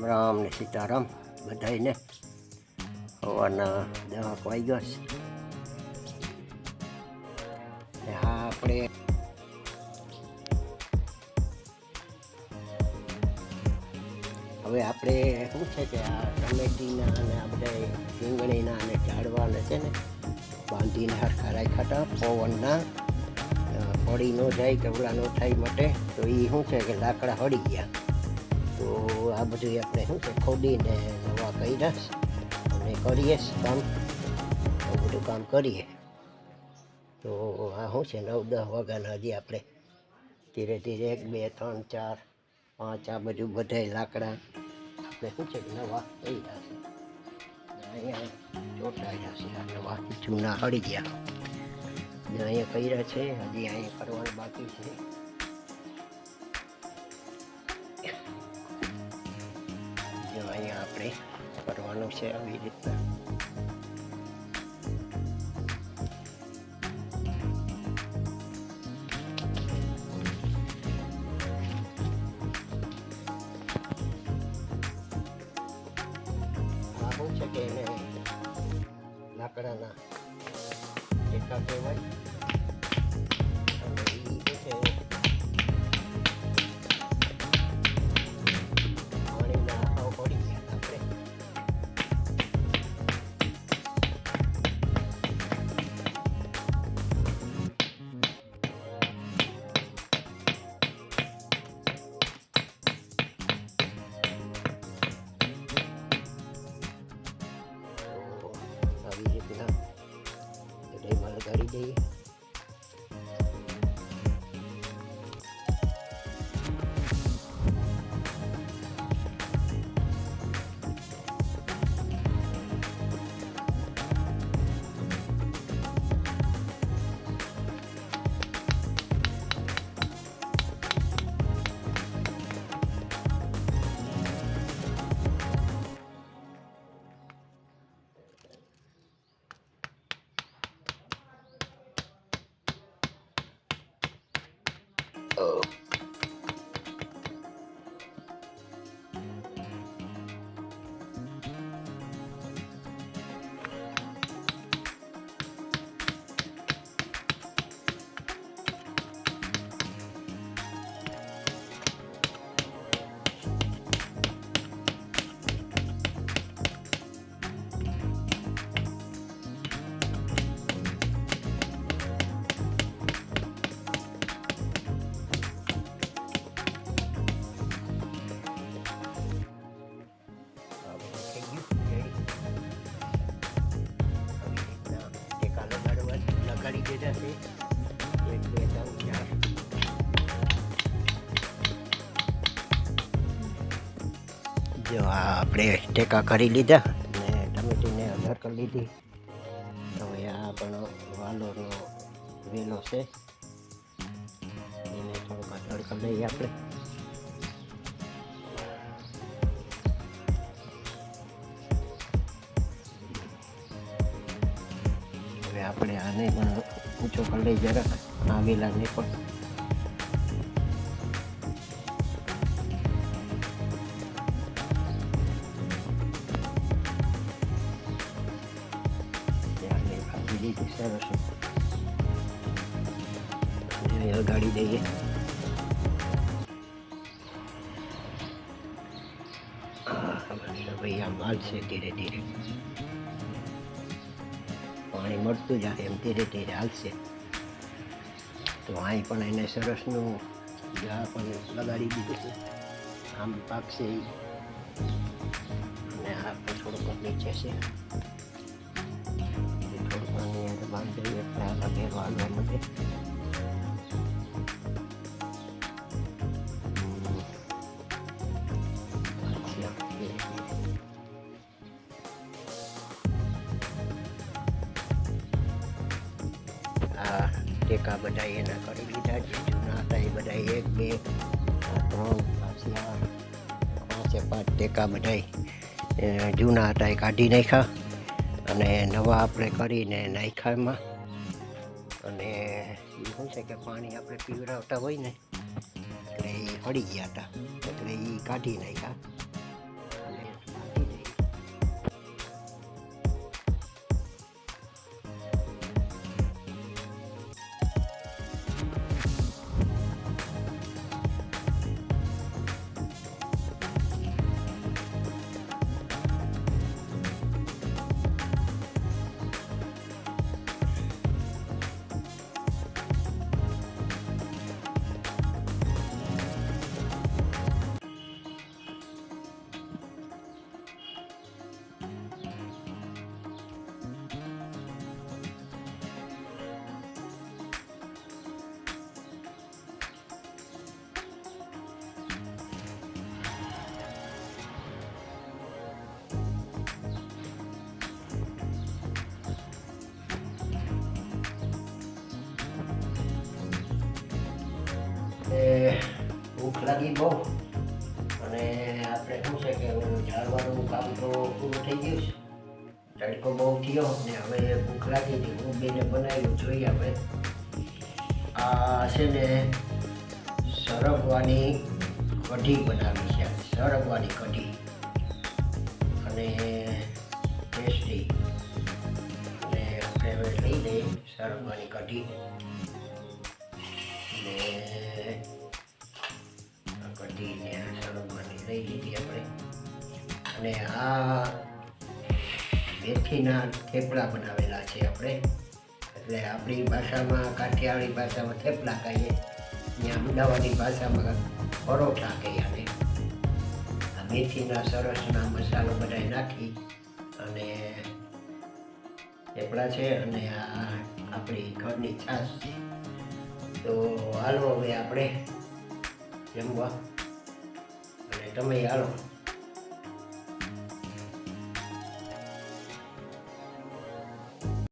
રામ ને સીતારામ બધાને. સવારના 10 વાગ્યા છે. હા આપણે હવે શું છે કે આ ટમેટીના અને આ બધા રીંગણીના અને ઝાડવાને છે ને બાંધીને હરખા રાખ્યા હતા પવનના પડી ન જાય કે ઓલા ન થાય માટે. તો એ શું છે કે લાકડા હળી ગયા, તો આ બધું આપણે શું છે ખોદીને નવા કર્યા અને કરીએ કામ, આવું બધું કામ કરીએ. તો આ શું છે 9-10 વાગ્યાના હજી આપણે ધીરે ધીરે 1 2 3 4 5 આ બધું બધાય લાકડા આપણે શું છે કે નવા કર્યા છે. અહીંયા ચોટાડ્યા છે, આ નવા જૂના હળી ગયા અહીંયા કર્યા છે. હજી અહીંયા કરવાનું બાકી છે. જો અહીંયા આપણે કરવાનું છે આવી રીતના. આ શું છે કે એને લાકડાના ટેકા કહેવાય. અને એ શું છે પાણીના હાવ પડી ગયા આપણે. આવી રીતના એમાં લગાડી દઈએ. લગાડી દીધા છે 1 2 3 4. જો આ આપણે ટેકા કરી લીધા અને ટમેટીને અધર કરી લીધી. હવે આ પણ વાલોનો વેલો છે, એને થોડુંક અધર કરી લઈએ આપણે. હવે આપણે આને પણ ઊંચો કરી લઈ જરાક, આ વેલાને પણ. સરસ લગાડી દઈએ. ભાઈ આમ હાલશે ધીરે ધીરે, પાણી મળતું જાય એમ ધીરે ધીરે હાલશે. તો અહીં પણ એને સરસનું જા પણ લગાડી દીધું છે, આમ પાકશે અને આ પણ થોડુંક નીચે છે. બાંધી એટલે આ લગેરો હાલવા માટે. આ ટેકા બધા એના કરી લીધા, જે જૂના હતા એ બધા 1 2 3 5 ટેકા બધા જૂના હતા એ કાઢી નાખ્યા અને નવા આપણે કરીને નાખ્યા એમાં. અને એ શું છે કે પાણી આપણે પીવડાવતા હોય ને એટલે એ હળી ગયા હતા, એટલે એ કાઢી નાખ્યા. લાગી બહુ, અને આપણે શું છે કે ઝાડવાનું કામ તો પૂરું થઈ ગયું છે. તડકો બહુ થયો ને હવે ભૂખ લાગી હતી. હું બેને બનાવ્યું જોઈએ આપણે. આ છે ને સરગવાની કઢી બનાવી છે. સરગવાની કઢી અને ટેસ્ટી. અને આપણે હવે લઈ લઈએ સરગવાની કઢી ને કઢીને સરગવાની લઈ લીધી આપણે. અને આ મેથીના થેપલા બનાવેલા છે આપણે. એટલે આપણી ભાષામાં, કાઠિયાવાડી ભાષામાં થેપલા કહીએ, ત્યાં અમદાવાદી ભાષામાં પરોઠા કહીએ. અને આ મેથીના સરસના મસાલો બધા નાખી અને થેપલા છે. અને આ આપણી ઘરની છાશ છે. તો હાલો હવે આપણે જમવા, અને તમે હાલો.